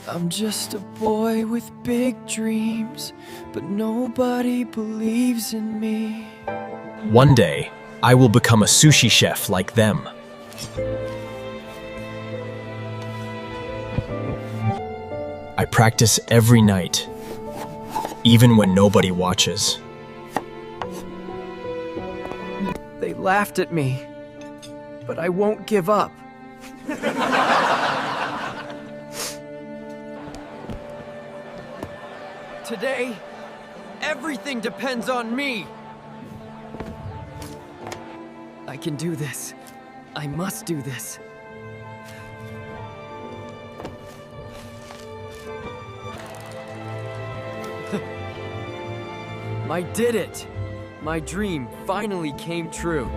I'm just a boy with big dreams, but nobody believes in me. One day, I will become a sushi chef like them. I practice every night, even when nobody watches. They laughed at me, but I won't give up. Today, everything depends on me. I can do this. I must do this. I did it! My dream finally came true.